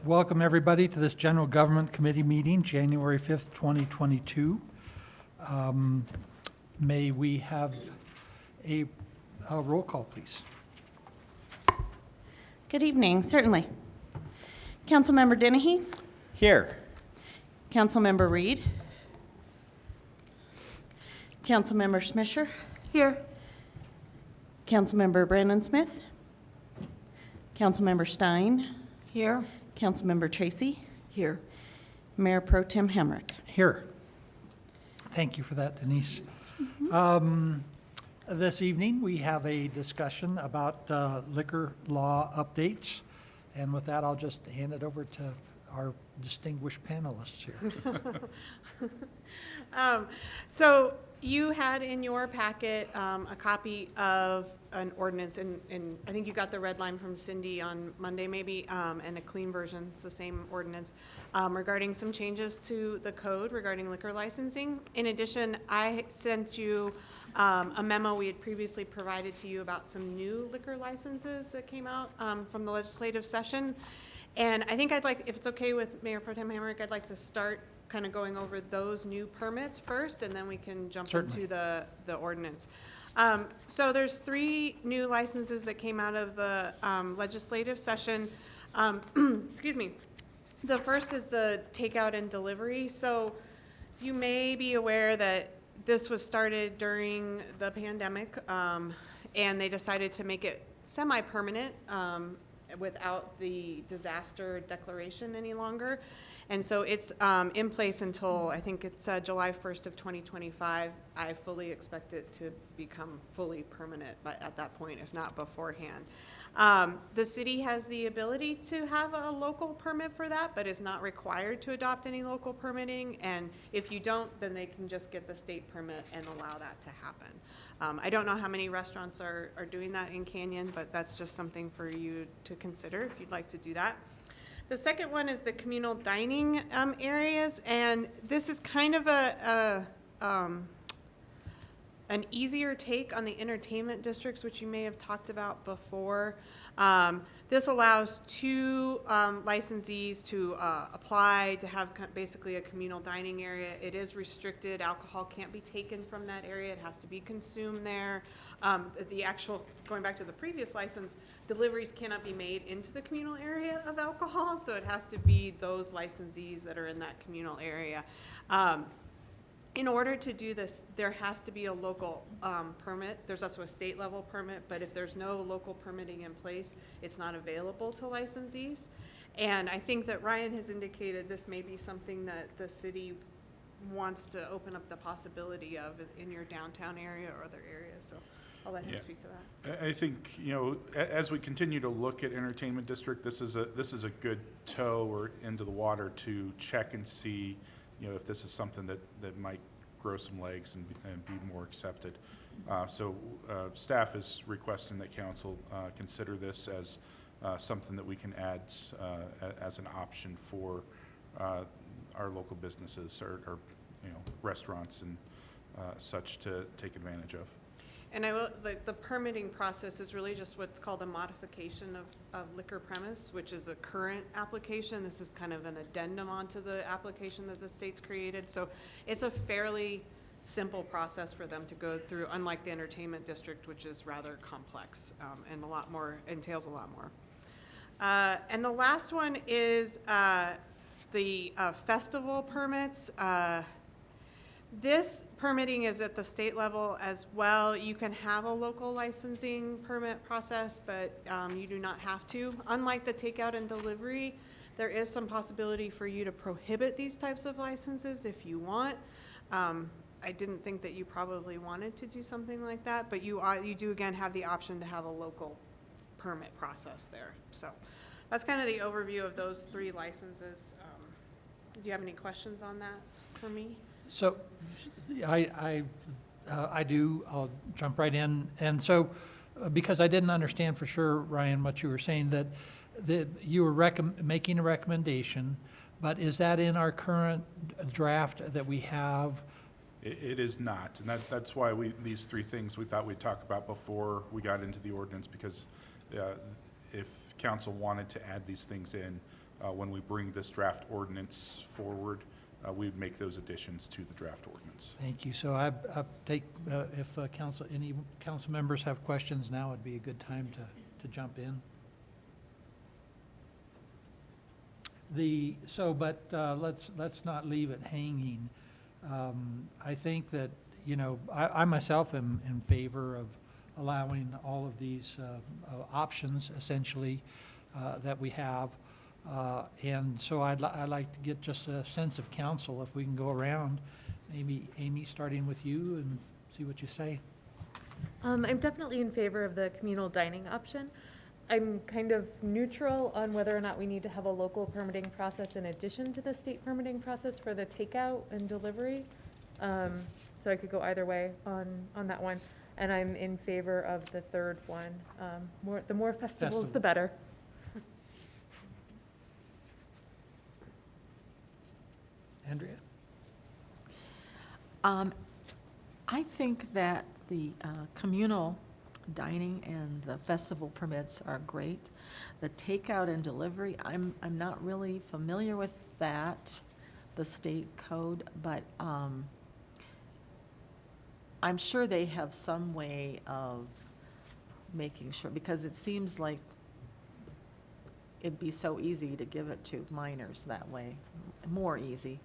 Welcome, everybody, to this General Government Committee meeting, January 5th, 2022. May we have a roll call, please? Good evening, certainly. Councilmember Dennehy? Here. Councilmember Reed? Councilmember Smisher? Here. Councilmember Brandon Smith? Councilmember Stein? Here. Councilmember Tracy? Here. Mayor Pro Tem Hamrick? Here. Thank you for that, Denise. This evening, we have a discussion about liquor law updates. And with that, I'll just hand it over to our distinguished panelists here. So you had in your packet a copy of an ordinance, and I think you got the red line from Cindy on Monday maybe, and a clean version, it's the same ordinance, regarding some changes to the code regarding liquor licensing. In addition, I sent you a memo we had previously provided to you about some new liquor licenses that came out from the legislative session. And I think I'd like, if it's okay with Mayor Pro Tem Hamrick, I'd like to start kind of going over those new permits first, and then we can jump Certainly. into the ordinance. So there's 3 new licenses that came out of the legislative session. Excuse me. The first is the takeout and delivery. So you may be aware that this was started during the pandemic, and they decided to make it semi-permanent without the disaster declaration any longer. And so it's in place until, I think it's July 1st of 2025. I fully expect it to become fully permanent at that point, if not beforehand. The city has the ability to have a local permit for that, but is not required to adopt any local permitting. And if you don't, then they can just get the state permit and allow that to happen. I don't know how many restaurants are doing that in Canyon, but that's just something for you to consider if you'd like to do that. The second one is the communal dining areas, and this is kind of an easier take on the entertainment districts, which you may have talked about before. This allows 2 licensees to apply to have basically a communal dining area. It is restricted. Alcohol can't be taken from that area. It has to be consumed there. Going back to the previous license, deliveries cannot be made into the communal area of alcohol, so it has to be those licensees that are in that communal area. In order to do this, there has to be a local permit. There's also a state level permit, but if there's no local permitting in place, it's not available to licensees. And I think that Ryan has indicated this may be something that the city wants to open up the possibility of in your downtown area or other areas. So I'll let him speak to that. I think, as we continue to look at entertainment district, this is a good toe or into the water to check and see if this is something that might grow some legs and be more accepted. So staff is requesting that council consider this as something that we can add as an option for our local businesses or restaurants and such to take advantage of. And the permitting process is really just what's called a modification of liquor premise, which is a current application. This is kind of an addendum onto the application that the state's created. So it's a fairly simple process for them to go through, unlike the entertainment district, which is rather complex and entails a lot more. And the last one is the festival permits. This permitting is at the state level as well. You can have a local licensing permit process, but you do not have to. Unlike the takeout and delivery, there is some possibility for you to prohibit these types of licenses if you want. I didn't think that you probably wanted to do something like that, but you do again have the option to have a local permit process there. So that's kind of the overview of those 3 licenses. Do you have any questions on that for me? So I do. I'll jump right in. And so because I didn't understand for sure, Ryan, what you were saying, that you were making a recommendation, but is that in our current draft that we have? It is not, and that's why these 3 things we thought we'd talk about before we got into the ordinance, because if council wanted to add these things in, when we bring this draft ordinance forward, we would make those additions to the draft ordinance. Thank you. So I take, if any council members have questions, now would be a good time to jump in. Let's not leave it hanging. I think that, I myself am in favor of allowing all of these options, essentially, that we have. And so I'd like to get just a sense of council, if we can go around. Maybe Amy, starting with you, and see what you say. I'm definitely in favor of the communal dining option. I'm kind of neutral on whether or not we need to have a local permitting process in addition to the state permitting process for the takeout and delivery. So I could go either way on that one. And I'm in favor of the third one. The more festivals, the better. Andrea? I think that the communal dining and the festival permits are great. The takeout and delivery, I'm not really familiar with that, the state code, but I'm sure they have some way of making sure, because it seems like it'd be so easy to give it to minors that way, more easy.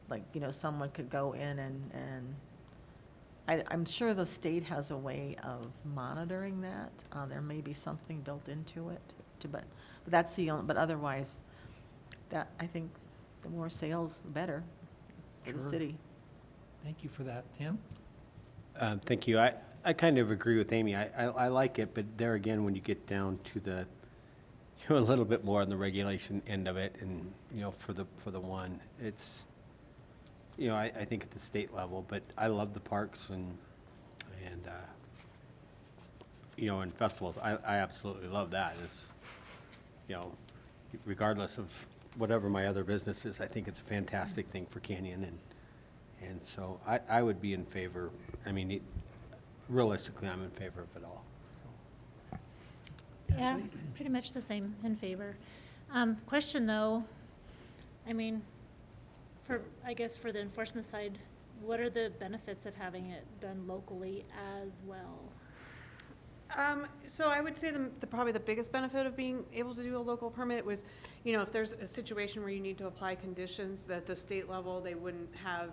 Like, someone could go in and I'm sure the state has a way of monitoring that. There may be something built into it, but that's the only, but otherwise, that, I think the more sales, the better for the Sure. city. Thank you for that. Tim? Thank you. I kind of agree with Amy. I like it, but there again, when you get down to a little bit more on the regulation end of it, and, for the one, it's, I think at the state level, but I love the parks and and festivals. I absolutely love that. It's, regardless of whatever my other business is, I think it's a fantastic thing for Canyon, and so I would be in favor. I mean, realistically, I'm in favor of it all. So. Yeah, pretty much the same, in favor. Question though, I mean, I guess for the enforcement side, what are the benefits of having it done locally as well? So I would say probably the biggest benefit of being able to do a local permit was, if there's a situation where you need to apply conditions that the state level they wouldn't have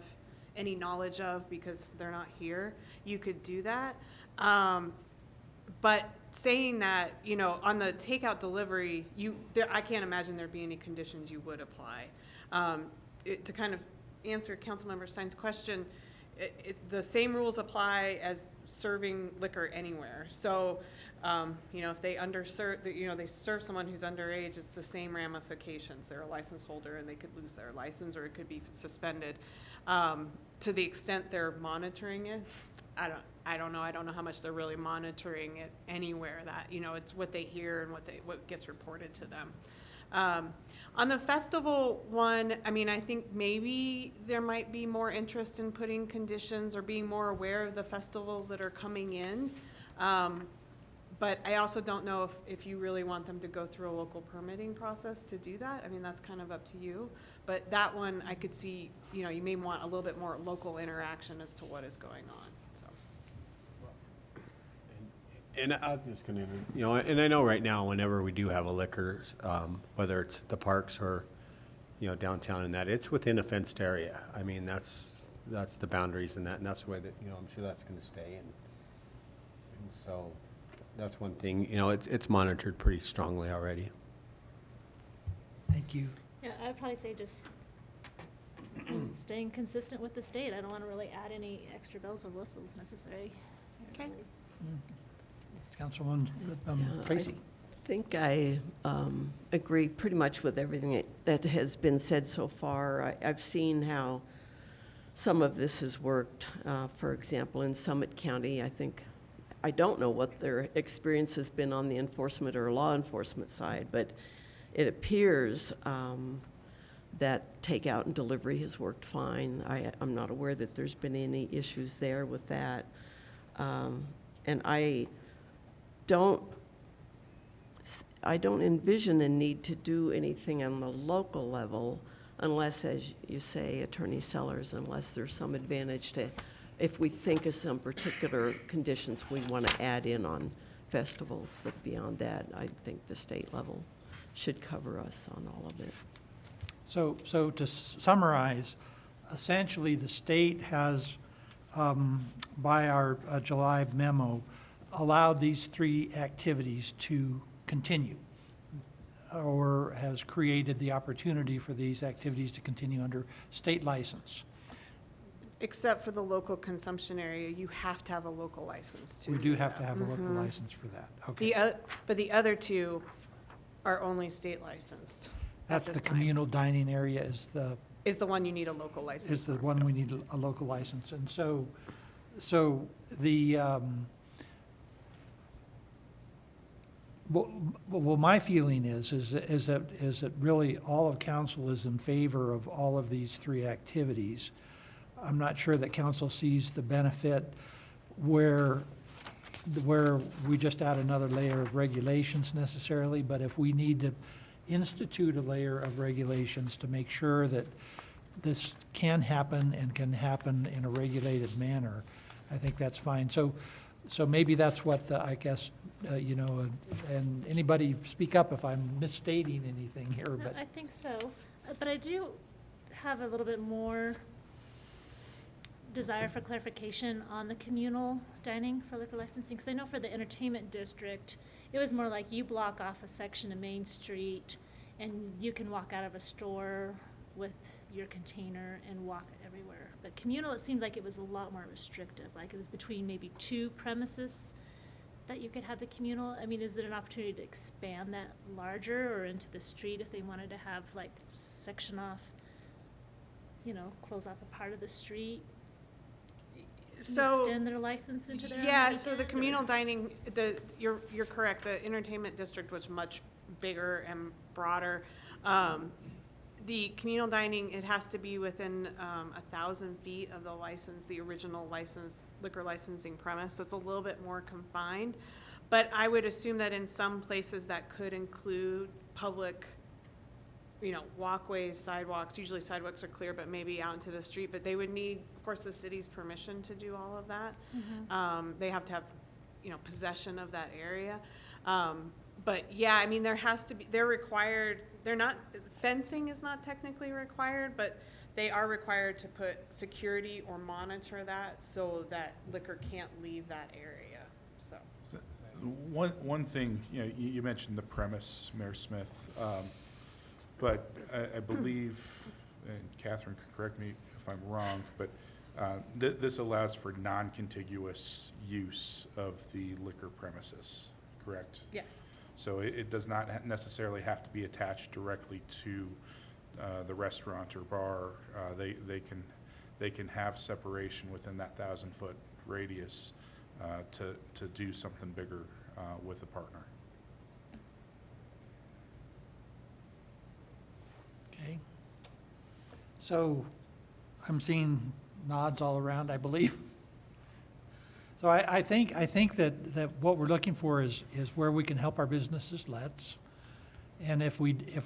any knowledge of because they're not here, you could do that. But saying that, on the takeout delivery, I can't imagine there be any conditions you would apply. To kind of answer Councilmember Stein's question, the same rules apply as serving liquor anywhere. So, if they they serve someone who's underage, it's the same ramifications. They're a license holder and they could lose their license or it could be suspended. To the extent they're monitoring it, I don't know. I don't know how much they're really monitoring it anywhere. That it's what they hear and what gets reported to them. On the festival one, I mean, I think maybe there might be more interest in putting conditions or being more aware of the festivals that are coming in. But I also don't know if you really want them to go through a local permitting process to do that. I mean, that's kind of up to you. But that one, I could see, you may want a little bit more local interaction as to what is going on, so. And I'm just going to, and I know right now, whenever we do have a liquor, whether it's the parks or, downtown and that, it's within a fenced area. I mean, that's the boundaries and that's the way that, I'm sure that's going to stay. And so that's one thing, it's monitored pretty strongly already. Thank you. Yeah, I'd probably say just staying consistent with the state. I don't want to really add any extra bells or whistles necessary. Okay. Councilwoman Tracy? I think I agree pretty much with everything that has been said so far. I've seen how some of this has worked. For example, in Summit County, I don't know what their experience has been on the enforcement or law enforcement side, but it appears that takeout and delivery has worked fine. I'm not aware that there's been any issues there with that. And I don't envision a need to do anything on the local level unless, as you say, Attorney Sellers, unless there's some advantage to, if we think of some particular conditions we want to add in on festivals. But beyond that, I think the state level should cover us on all of it. So to summarize, essentially, the state has, by our July memo, allowed these 3 activities to continue, or has created the opportunity for these activities to continue under state license. Except for the local consumption area, you have to have a local license to We do have to that. have a local Mhm. license for that. Okay. But the other 2 are only state licensed. at That's the this time. communal dining area is Is the one you need a local license the for. one we need a local license. And so the, well, my feeling is that really all of council is in favor of all of these 3 activities. I'm not sure that council sees the benefit where we just add another layer of regulations necessarily, but if we need to institute a layer of regulations to make sure that this can happen and can happen in a regulated manner, I think that's fine. So maybe that's what I guess, and anybody speak up if I'm misstating anything here, No, but. I think so, but I do have a little bit more desire for clarification on the communal dining for liquor licensing, because I know for the entertainment district, it was more like you block off a section of Main Street and you can walk out of a store with your container and walk everywhere. But communal, it seemed like it was a lot more restrictive, like it was between maybe 2 premises that you could have the communal. I mean, is there an opportunity to expand that larger or into the street if they wanted to have like section off, close off a part of the street? So. Extend their license into their own Yeah, so the weekend, or- communal dining, you're correct, the entertainment district was much bigger and broader. The communal dining, it has to be within 1,000 feet of the original liquor licensing premise, so it's a little bit more confined. But I would assume that in some places that could include public, walkways, sidewalks. Usually sidewalks are clear, but maybe out into the street. But they would need, of course, the city's permission to do all of that. They have to have, possession of that area. But yeah, I mean, they're required, fencing is not technically required, but they are required to put security or monitor that so that liquor can't leave that area, so. One thing, you mentioned the premise, Mayor Smith, but I believe, and Catherine can correct me if I'm wrong, but this allows for non-contiguous use of the liquor premises, correct? Yes. So it does not necessarily have to be attached directly to the restaurant or bar. They can have separation within that 1,000-foot radius to do something bigger with a partner. Okay. So I'm seeing nods all around, I believe. So I think that what we're looking for is where we can help our businesses, let's. And if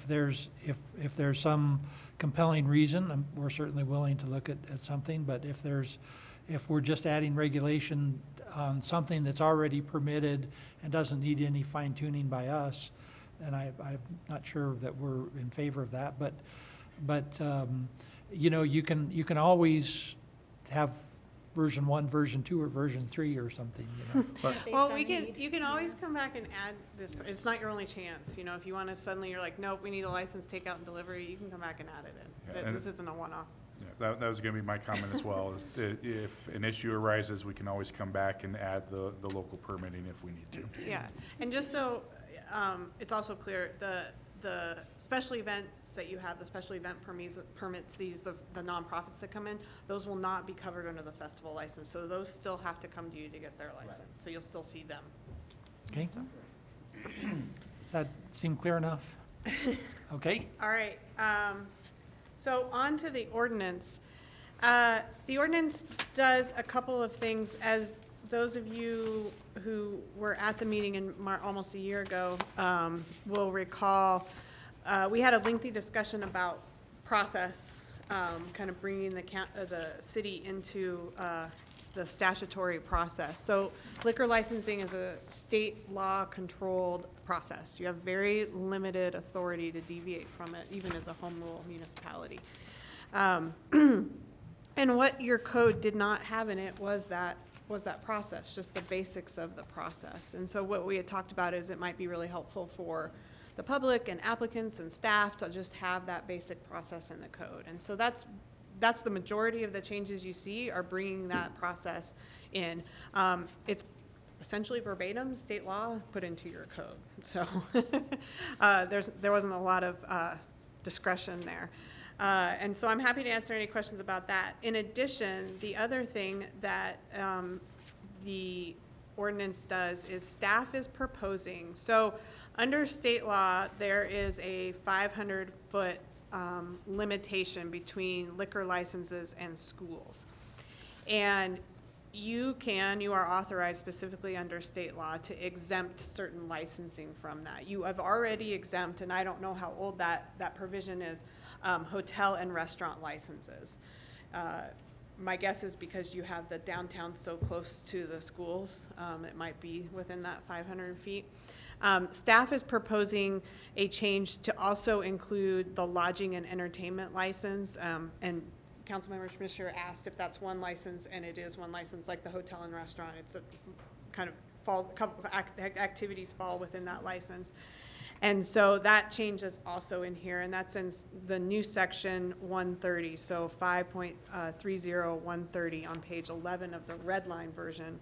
there's some compelling reason, we're certainly willing to look at something. But if we're just adding regulation on something that's already permitted and doesn't need any fine tuning by us, then I'm not sure that we're in favor of that. But you can always have version 1, version 2, or version 3 or something, Based Well, on need. you can always come back and add this, it's not your only chance, if you want to suddenly, you're like, nope, we need a license, takeout and delivery, you can come back and add it in. Yeah, But and- this isn't a one-off. Yeah, that was going to be my comment as well, is that if an issue arises, we can always come back and add the local permitting if we need to. Yeah, and just so, it's also clear, the special events that you have, the special event permits, the nonprofits that come in, those will not be covered under the festival license, so those still have to come to you to get their license, so you'll still see them. Okay? Does that seem clear enough? Okay? All right, so on to the ordinance. The ordinance does a couple of things. As those of you who were at the meeting almost a year ago will recall, we had a lengthy discussion about process, kind of bringing the city into the statutory process. So liquor licensing is a state law controlled process. You have very limited authority to deviate from it, even as a home rule municipality. And what your code did not have in it was that process, just the basics of the process. And so what we had talked about is it might be really helpful for the public and applicants and staff to just have that basic process in the code. And so that's the majority of the changes you see are bringing that process in. It's essentially verbatim state law put into your code. So there wasn't a lot of discretion there. And so I'm happy to answer any questions about that. In addition, the other thing that the ordinance does is staff is proposing. So under state law, there is a 500-foot limitation between liquor licenses and schools. And you are authorized specifically under state law to exempt certain licensing from that. You have already exempt, and I don't know how old that provision is, hotel and restaurant licenses. My guess is because you have the downtown so close to the schools, it might be within that 500 feet. Staff is proposing a change to also include the lodging and entertainment license, and Councilmember Schmischer asked if that's one license, and it is one license, like the hotel and restaurant. It's a kind of falls, a couple of activities fall within that license. And so that change is also in here, and that's in the new section 130, so 5.30130 on page 11 of the red line version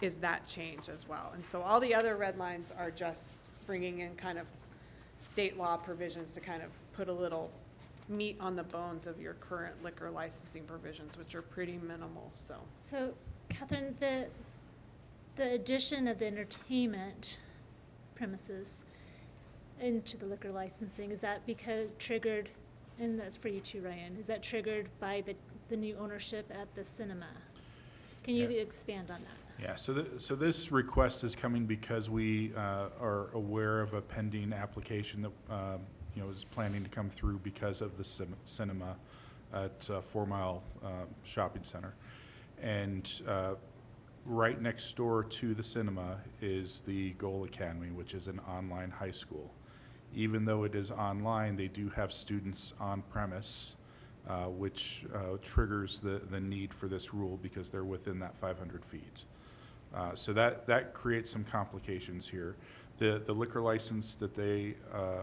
is that change as well. And so all the other red lines are just bringing in kind of state law provisions to kind of put a little meat on the bones of your current liquor licensing provisions, which are pretty minimal. So, Catherine, the addition of the entertainment premises into the liquor licensing, is that because triggered, and that's for you too, Ryan, is that triggered by the new ownership at the cinema? Can you expand on that? Yeah, so this request is coming because we are aware of a pending application that is planning to come through because of the cinema at 4 Mile Shopping Center. And right next door to the cinema is the Goal Academy, which is an online high school. Even though it is online, they do have students on premise, which triggers the need for this rule because they're within that 500 feet. So that creates some complications here. The liquor license that they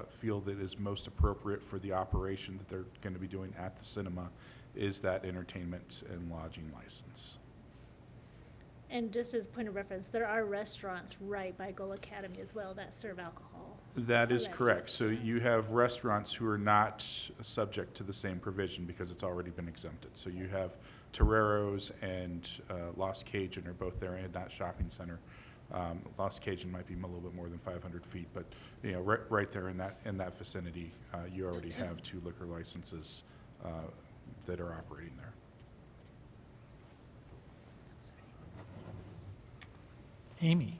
feel that is most appropriate for the operation that they're going to be doing at the cinema is that entertainment and lodging license. And just as a point of reference, there are restaurants right by Goal Academy as well that serve alcohol. That is already. correct. So you have restaurants who are not subject to the same provision because it's already been exempted. So you have Torero's and Lost Cajun are both there in that shopping center. Lost Cajun might be a little bit more than 500 feet, but right there in that vicinity, you already have 2 liquor licenses that are operating there. Amy?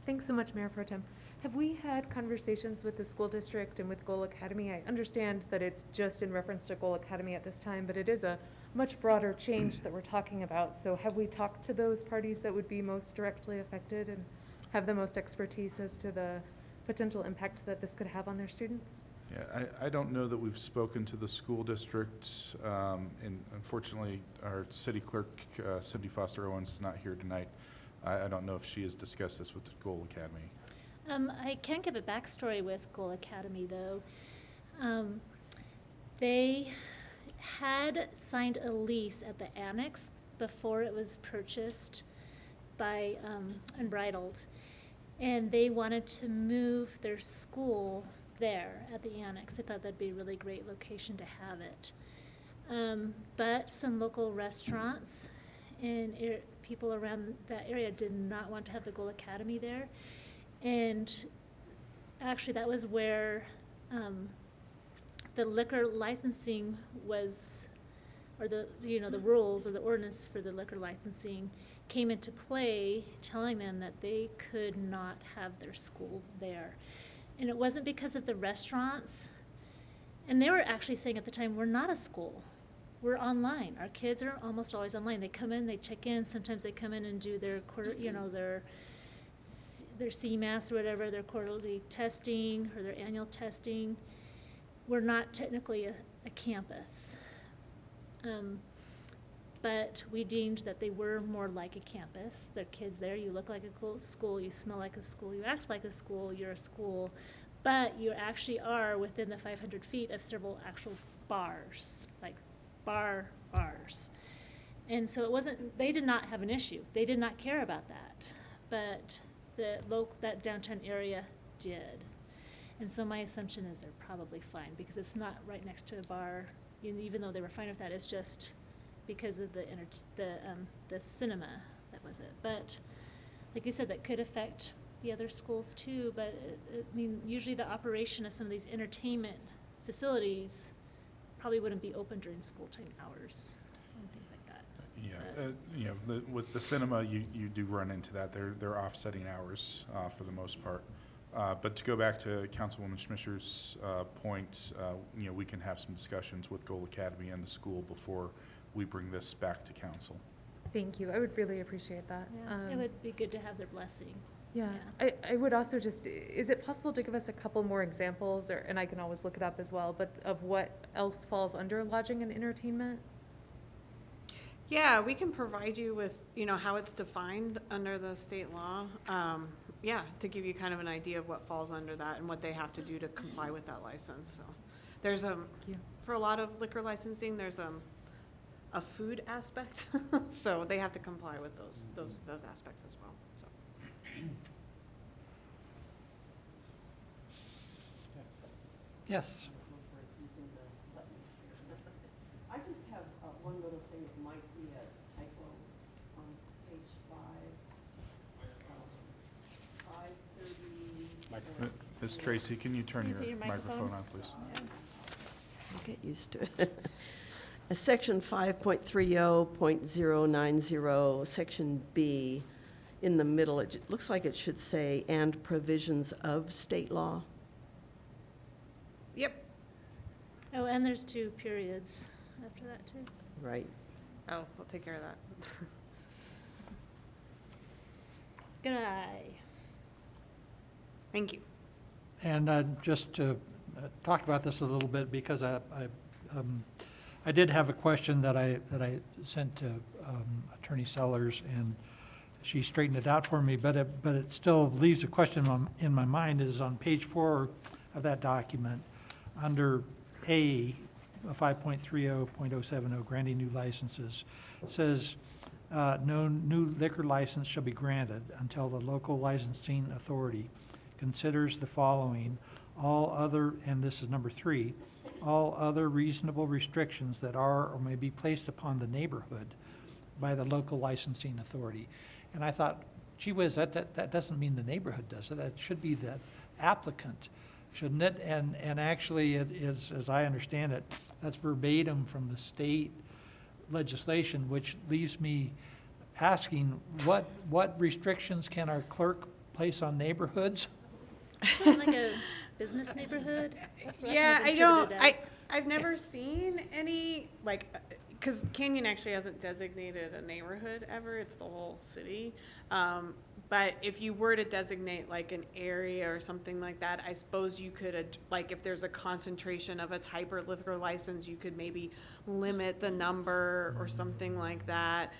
Thanks so much, Mayor Pro Tem. Have we had conversations with the school district and with Goal Academy? I understand that it's just in reference to Goal Academy at this time, but it is a much broader change that we're talking about. So have we talked to those parties that would be most directly affected and have the most expertise as to the potential impact that this could have on their students? Yeah, I don't know that we've spoken to the school district, and unfortunately, our city clerk, Cindy Foster Owens, is not here tonight. I don't know if she has discussed this with the Goal Academy. I can give a backstory with Goal Academy, though. They had signed a lease at the annex before it was purchased by Unbridled, and they wanted to move their school there at the annex. They thought that'd be a really great location to have it. But some local restaurants and people around that area did not want to have the Goal Academy there. And actually that was where the liquor licensing was, or the rules or the ordinance for the liquor licensing came into play, telling them that they could not have their school there. And it wasn't because of the restaurants. And they were actually saying at the time, we're not a school. We're online. Our kids are almost always online. They come in, they check in. Sometimes they come in and do their their CMAS or whatever, their quarterly testing or their annual testing. We're not technically a campus. But we deemed that they were more like a campus. There are kids there, you look like a school, you smell like a school, you act like a school, you're a school, but you actually are within the 500 feet of several actual bars, like bars. And so it wasn't, they did not have an issue. They did not care about that, but that downtown area did. And so my assumption is they're probably fine, because it's not right next to a bar. Even though they were fine with that, it's just because of the cinema, that was it. But like you said, that could affect the other schools too, but I mean, usually the operation of some of these entertainment facilities probably wouldn't be open during school time hours and things like that. Yeah, with the cinema, you do run into that. They're offsetting hours for the most part. But to go back to Councilwoman Schmischer's point, we can have some discussions with Gold Academy and the school before we bring this back to council. Thank you. I would really appreciate that. Yeah, it would be good to have their blessing. Yeah, I would also is it possible to give us a couple more examples, and I can always look it up as well, but of what else falls under lodging and entertainment? Yeah, we can provide you with, how it's defined under the state law. Yeah, to give you kind of an idea of what falls under that and what they have to do to comply with that license. So there's for a lot of liquor licensing, there's a food aspect. So they have to comply with those aspects as well. So. Yes. I just have one little thing that might be a typo on page 530. Ms. Tracy, can you turn Can you your put your microphone microphone on, please? I'll get used to it. Section 5.30.090, Section B, in the middle, it looks like it should say, "and provisions of state law." Yep. Oh, and there's 2 periods after that too. Right. Oh, we'll take care of that. Good eye. Thank you. And just to talk about this a little bit, because I did have a question that I sent to Attorney Sellers, and she straightened it out for me, but it still leaves a question in my mind. Is on page 4 of that document, under A, 5.30.070, granting new licenses, it says, no new liquor license shall be granted until the local licensing authority considers the following: all other, and this is number 3, all other reasonable restrictions that are or may be placed upon the neighborhood by the local licensing authority. And I thought, gee whiz, that doesn't mean the neighborhood, does it? That should be the applicant, shouldn't it? And actually, it is, as I understand it, that's verbatim from the state legislation, which leaves me asking, what restrictions can our clerk place on neighborhoods? Isn't it like a business neighborhood? That's what Yeah, I've I don't, interpreted it as. I've never seen any, because Canyon actually hasn't designated a neighborhood ever, it's the whole city. But if you were to designate like an area or something like that, I suppose you could, like if there's a concentration of a type of liquor license, you could maybe limit the number or something like that.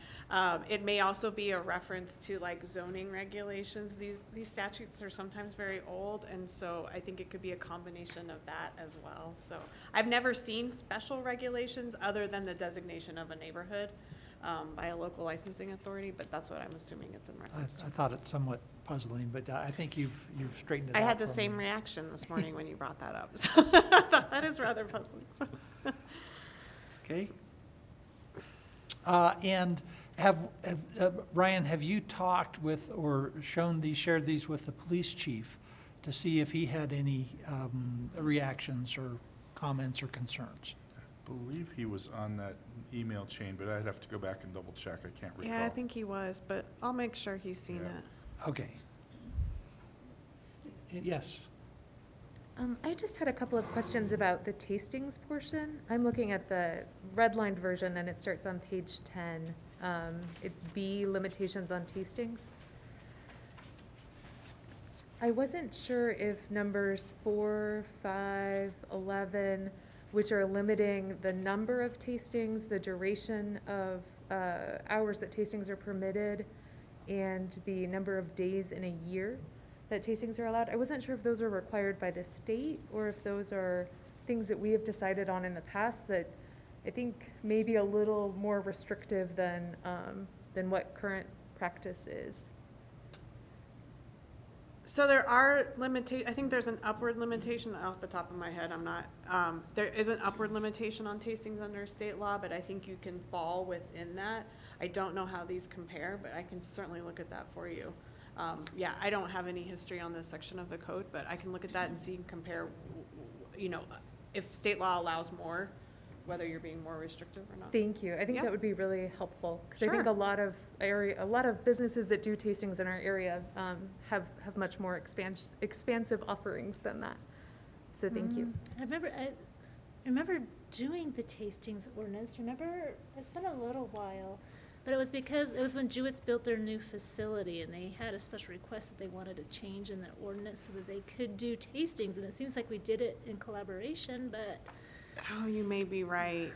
It may also be a reference to like zoning regulations. These statutes are sometimes very old, and so I think it could be a combination of that as well. So I've never seen special regulations other than the designation of a neighborhood by a local licensing authority, but that's what I'm assuming it's in reference to. I thought it somewhat puzzling, but I think you've straightened it out. I had the for same me. reaction this morning when you brought that up, so I thought that is rather puzzling. Okay. And Ryan, have you talked with or shared these with the police chief to see if he had any reactions or comments or concerns? believe he was on that email chain, but I'd have to go back and double check. I can't recall. Yeah, I think he was, but I'll make sure he's seen Yeah. it. Okay. Yes. I just had a couple of questions about the tastings portion. I'm looking at the redlined version, and it starts on page 10. It's B, limitations on tastings. I wasn't sure if numbers 4, 5, 11, which are limiting the number of tastings, the duration of hours that tastings are permitted, and the number of days in a year that tastings are allowed. I wasn't sure if those are required by the state or if those are things that we have decided on in the past that I think may be a little more restrictive than what current practice is. So there are I think there's an upward limitation off the top of my head. I'm not, there is an upward limitation on tastings under state law, but I think you can fall within that. I don't know how these compare, but I can certainly look at that for you. Yeah, I don't have any history on this section of the code, but I can look at that and see and compare, you know, if state law allows more, whether you're being more restrictive or not. Thank you. I think Yeah. that would be really helpful, because I think Sure. a lot of businesses that do tastings in our area have much more expansive offerings than that. So thank you. I remember doing the tastings ordinance. Remember, it's been a little while, but it was because it was when Jewett built their new facility, and they had a special request that they wanted a change in their ordinance so that they could do tastings, and it seems like we did it in collaboration, but Oh, you may be right.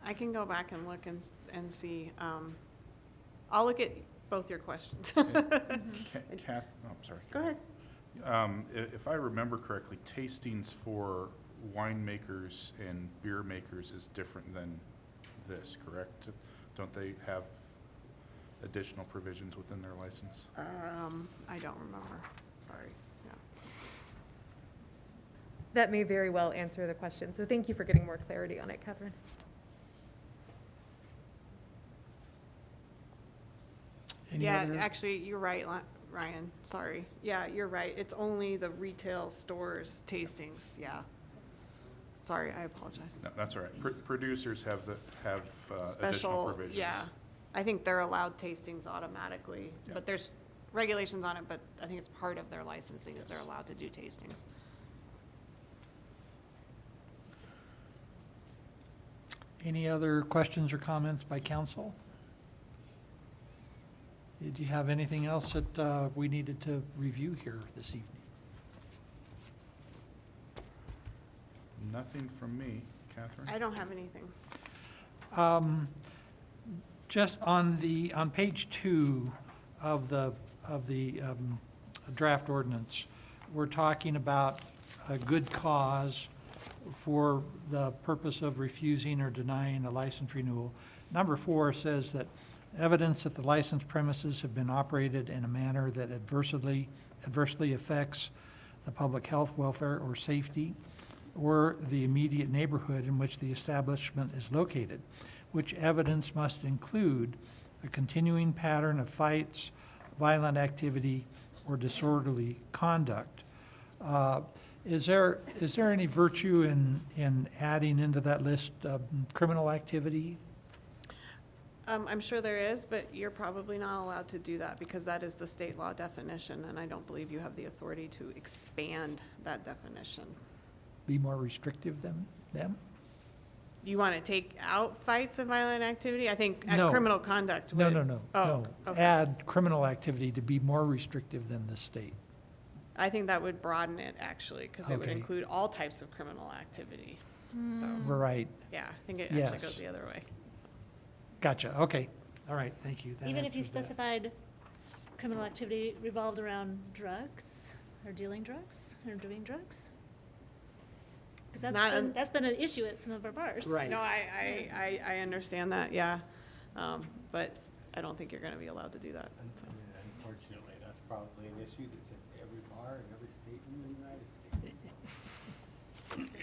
I can go back and look and see. I'll look at both your questions. Kath, oh, I'm sorry. Go ahead. If I remember correctly, tastings for winemakers and beer makers is different than this, correct? Don't they have additional provisions within their license? I don't remember. Sorry. Yeah. That may very well answer the question. So thank you for getting more clarity on it, Catherine. Any Yeah, other- actually, you're right, Ryan. Sorry. Yeah, you're right. It's only the retail stores tastings. Yeah. Sorry, I apologize. No, that's all right. Producers have additional Special, provisions. yeah. I think they're allowed tastings automatically, Yeah. but there's regulations on it, but I think it's part of their licensing is they're Yes. allowed to do tastings. Any other questions or comments by council? Did you have anything else that we needed to review here this evening? Nothing from me, Catherine? I don't have anything. Just on page 2 of the draft ordinance, we're talking about a good cause for the purpose of refusing or denying a license renewal. Number 4 says that evidence that the licensed premises have been operated in a manner that adversely affects the public health, welfare, or safety, or the immediate neighborhood in which the establishment is located, which evidence must include a continuing pattern of fights, violent activity, or disorderly conduct. Is there any virtue in adding into that list criminal activity? I'm sure there is, but you're probably not allowed to do that because that is the state law definition, and I don't believe you have the authority to expand that definition. Be more restrictive than them? You want to take out fights and violent activity? I think No. criminal conduct No, would. no, no, Oh, no. okay. Add criminal activity to be more restrictive than the state. I think that would broaden it, actually, because it would Okay. include all types of criminal activity. So, Right, yeah, I think it actually Yes. goes the other way. gotcha, okay. All right, thank you. That even if you answers that. specified criminal activity revolved around drugs, or dealing drugs, or doing drugs? Because Not that's been an issue at some of our bars. Right. No, I understand that, yeah. But I don't think you're going to be allowed to do that. So. Unfortunately, that's probably an issue that's at every bar in every state in the United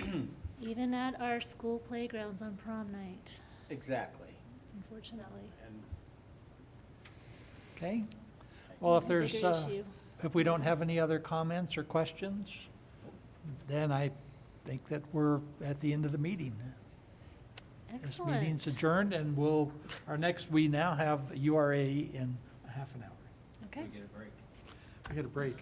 States. Even at our school playgrounds on prom night, Exactly. unfortunately. And Okay, well, if there's, Bigger issue. if we don't have any other comments or questions, then I think that we're at the end of the meeting. This meeting's Excellent. adjourned, and we now have URA in a half an hour. Okay. We get a break.